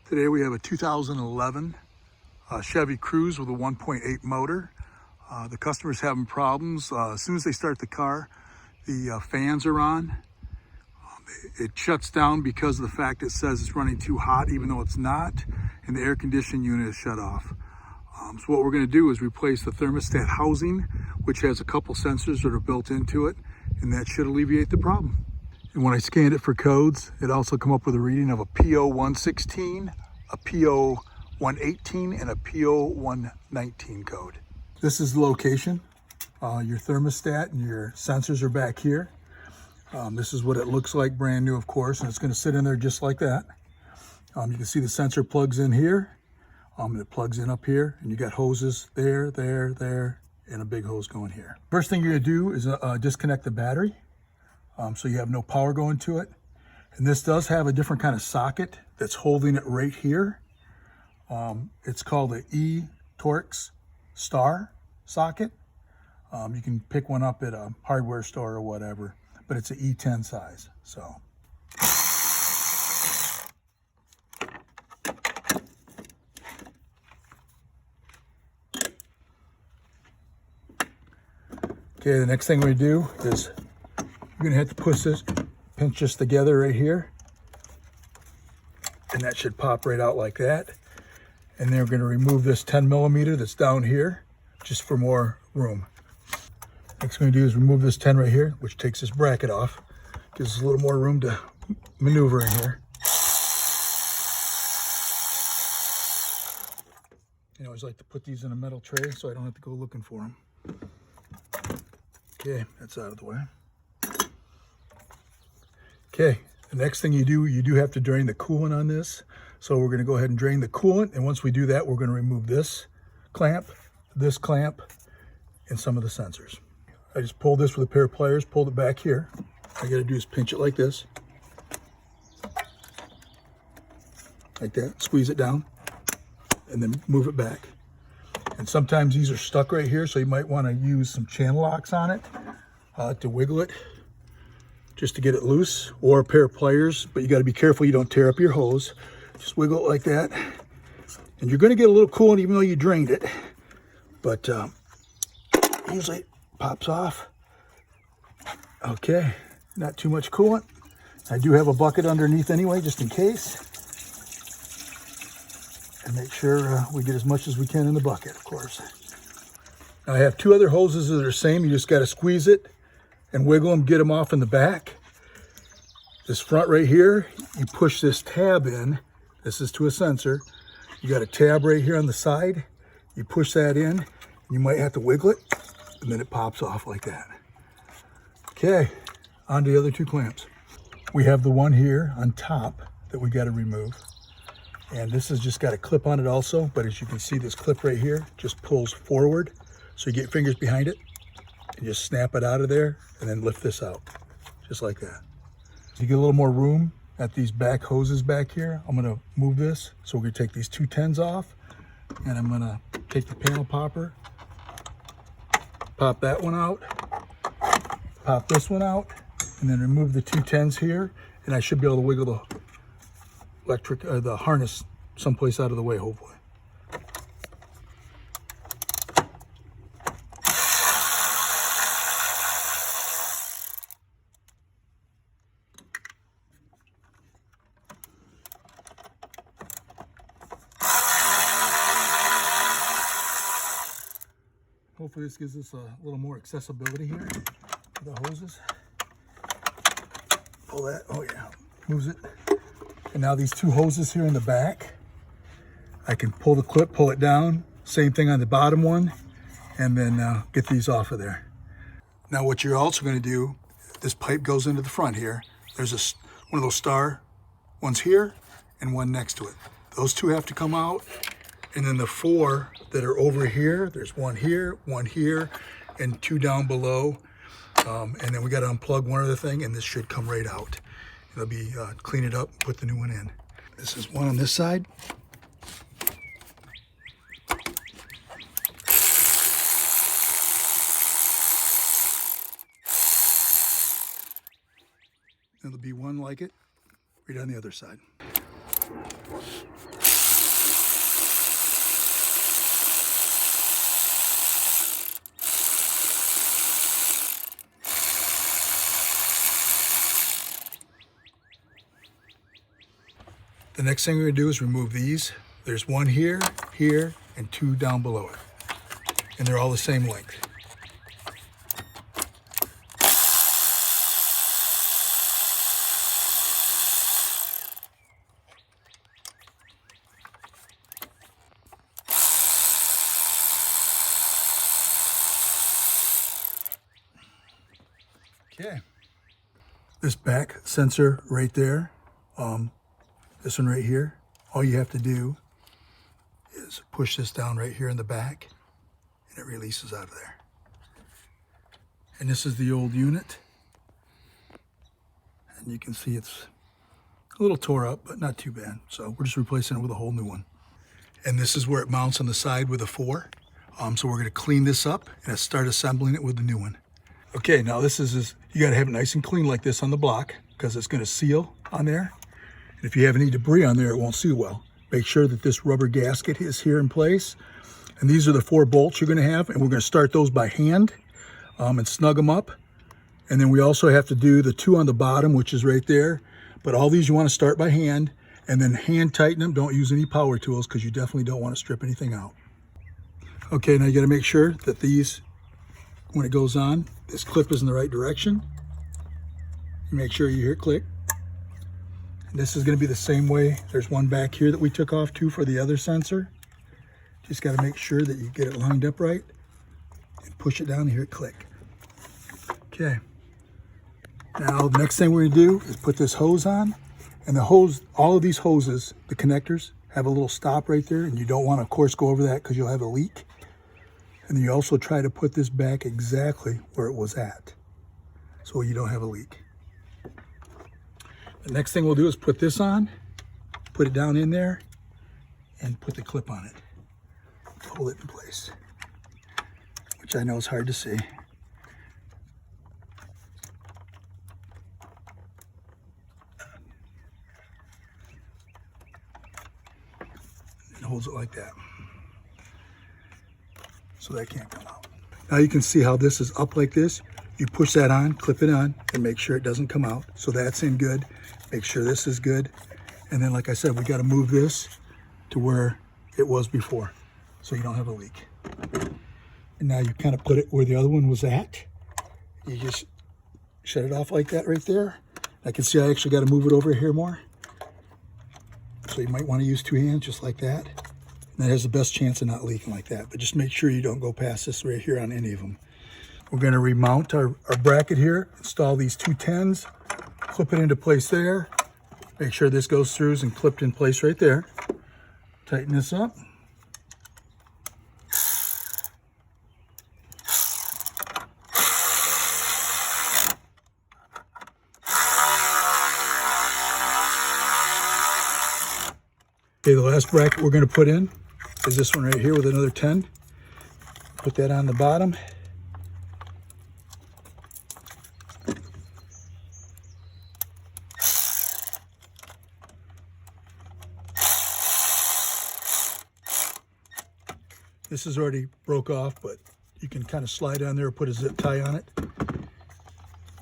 Today we have a 2011 Chevy Cruze with a 1.8 motor. The customer's having problems. As soon as they start the car, the fans are on. It shuts down because of the fact it says it's running too hot, even though it's not, and the air conditioning unit is shut off. So what we're going to do is replace the thermostat housing, which has a couple sensors that are built into it, and that should alleviate the problem. And when I scanned it for codes, it also come up with a reading of a PO116, a PO118, and a PO119 code. This is the location. Your thermostat and your sensors are back here. This is what it looks like, brand new, of course, and it's going to sit in there just like that. You can see the sensor plugs in here, and it plugs in up here, and you got hoses there, there, and a big hose going here. First thing you're going to do is disconnect the battery, so you have no power going to it. And this does have a different kind of socket that's holding it right here. It's called the eTorx Star socket. You can pick one up at a hardware store or whatever, but it's an E10 size. So. Okay, the next thing we do is you're gonna have to pinch this together right here, and that should pop right out like that. And then we're gonna remove this 10 millimeter that's down here, just for more room. Next we're gonna do is remove this 10 right here, which takes this bracket off. Gives us a little more room to maneuver in here. I always like to put these in a metal tray so I don't have to go looking for them. Okay, that's out of the way. Okay, the next thing you do have to drain the coolant on this. So we're gonna go ahead and drain the coolant, and once we do that, we're gonna remove this clamp, and some of the sensors. I just pulled this with a pair of pliers, pulled it back here. All I gotta do is pinch it like this. Like that, squeeze it down, and then move it back. And sometimes these are stuck right here, so you might wanna use some channel locks on it to wiggle it, just to get it loose, or a pair of pliers, but you gotta be careful you don't tear up your hose. Just wiggle it like that. And you're gonna get a little coolant even though you drained it, but usually it pops off. Okay, not too much coolant. I do have a bucket underneath anyway, just in case. And make sure we get as much as we can in the bucket, of course. Now I have two other hoses that are the same. You just gotta squeeze it and wiggle them, get them off in the back. This front right here, you push this tab in. This is to a sensor. You got a tab right here on the side. You push that in. You might have to wiggle it, and then it pops off like that. Okay, on to the other two clamps. We have the one here on top that we got to remove. And this has just got a clip on it also, but as you can see, this clip right here just pulls forward. So you get fingers behind it and just snap it out of there and then lift this out, just like that. To get a little more room at these back hoses back here, I'm gonna move this. So we're gonna take these two 10s off, and I'm gonna take the panel popper, pop that one out, pop this one out, and then remove the two 10s here, and I should be able to wiggle the the harness someplace out of the way, hopefully. Hopefully this gives us a little more accessibility here to the hoses. Pull that, oh yeah, moves it. And now these two hoses here in the back, I can pull the clip, pull it down, same thing on the bottom one, and then get these off of there. Now what you're also gonna do, this pipe goes into the front here. There's one of those star ones here and one next to it. Those two have to come out. And then the four that are over here, there's one here, and two down below. And then we got to unplug one other thing, and this should come right out. It'll be clean it up, put the new one in. This is one on this side. There'll be one like it right on the other side. The next thing we're gonna do is remove these. There's one here, here, and two down below it. And they're all the same length. Okay. This back sensor right there, this one right here, all you have to do is push this down right here in the back and it releases out of there. And this is the old unit. And you can see it's a little tore up, but not too bad. So we're just replacing it with a whole new one. And this is where it mounts on the side with a 4. So we're gonna clean this up and start assembling it with the new one. Okay, now this is, you gotta have it nice and clean like this on the block because it's gonna seal on there. And if you have any debris on there, it won't seal well. Make sure that this rubber gasket is here in place. And these are the 4 bolts you're gonna have, and we're gonna start those by hand and snug them up. And then we also have to do the 2 on the bottom, which is right there. But all these you wanna start by hand and then hand tighten them. Don't use any power tools because you definitely don't wanna strip anything out. Okay, now you gotta make sure that these, when it goes on, this clip is in the right direction. You make sure you hear it click. And this is going to be the same way. There's one back here that we took off too for the other sensor. Just got to make sure that you get it lined up right and push it down and hear it click. Okay. Now the next thing we're going to do is put this hose on. And the hose, all of these hoses, the connectors, have a little stop right there. And you don't want to, of course, go over that because you'll have a leak. And then you also try to put this back exactly where it was at so you don't have a leak. The next thing we'll do is put this on, put it down in there, and put the clip on it. Hold it in place, which I know is hard to see. It holds it like that. So that can't come out. Now you can see how this is up like this. You push that on, clip it on, and make sure it doesn't come out. So that's in good. Make sure this is good. And then, like I said, we got to move this to where it was before so you don't have a leak. And now you kind of put it where the other one was at. You just shut it off like that right there. I can see I actually got to move it over here more. So you might want to use 2 hands just like that. And that has the best chance of not leaking like that. But just make sure you don't go past this right here on any of them. We're going to remount our bracket here, install these 2 10s, clip it into place there. Make sure this goes through and clipped in place right there. Tighten this up. Okay, the last bracket we're going to put in is this one right here with another 10. Put that on the bottom. This is already broke off, but you can kind of slide on there or put a zip tie on it.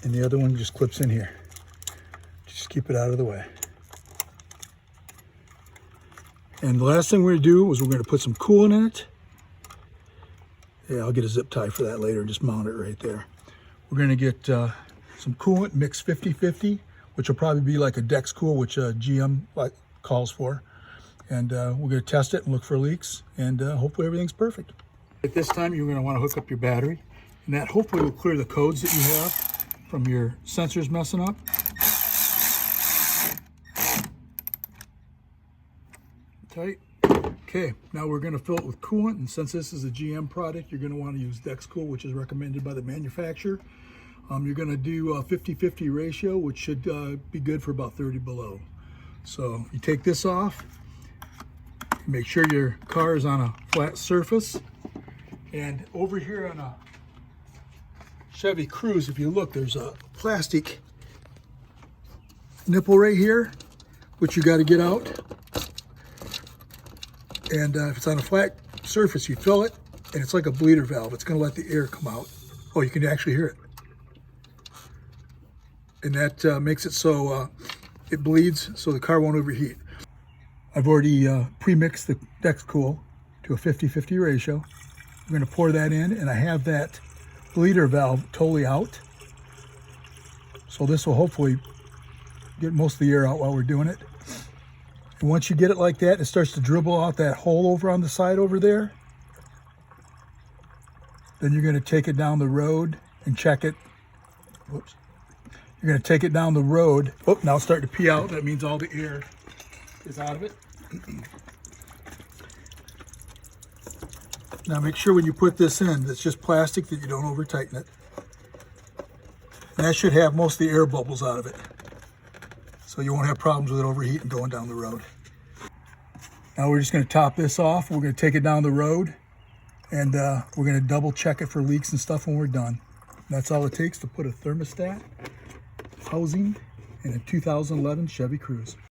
And the other one just clips in here. Just keep it out of the way. And the last thing we're going to do is we're going to put some coolant in it. Yeah, I'll get a zip tie for that later and just mount it right there. We're going to get some coolant mixed 50-50, which will probably be like a Dex Cool, which GM calls for. And we're going to test it and look for leaks, and hopefully everything's perfect. At this time, you're going to want to hook up your battery, and that hopefully will clear the codes that you have from your sensors messing up. Tight. Okay, now we're going to fill it with coolant, and since this is a GM product, you're going to want to use Dex Cool, which is recommended by the manufacturer. You're going to do a 50-50 ratio, which should be good for about 30 below. So you take this off. Make sure your car is on a flat surface. And over here on a Chevy Cruze, if you look, there's a plastic nipple right here, which you got to get out. And if it's on a flat surface, you fill it, and it's like a bleeder valve. It's going to let the air come out. Oh, you can actually hear it. And that makes it so it bleeds, so the car won't overheat. I've already pre-mixed the Dexcool to a 50-50 ratio. I'm going to pour that in, and I have that bleeder valve totally out. So this will hopefully get most of the air out while we're doing it. And once you get it like that, it starts to dribble out that hole over on the side over there. Then you're going to take it down the road and check it. Whoops. You're going to take it down the road. Oh, now it's starting to pee out. That means all the air is out of it. Now make sure when you put this in, it's just plastic, that you don't over tighten it. And that should have most of the air bubbles out of it. So you won't have problems with it overheating going down the road. Now we're just going to top this off. We're going to take it down the road, and we're going to double check it for leaks and stuff when we're done. That's all it takes to put a thermostat housing in a 2011 Chevy Cruze.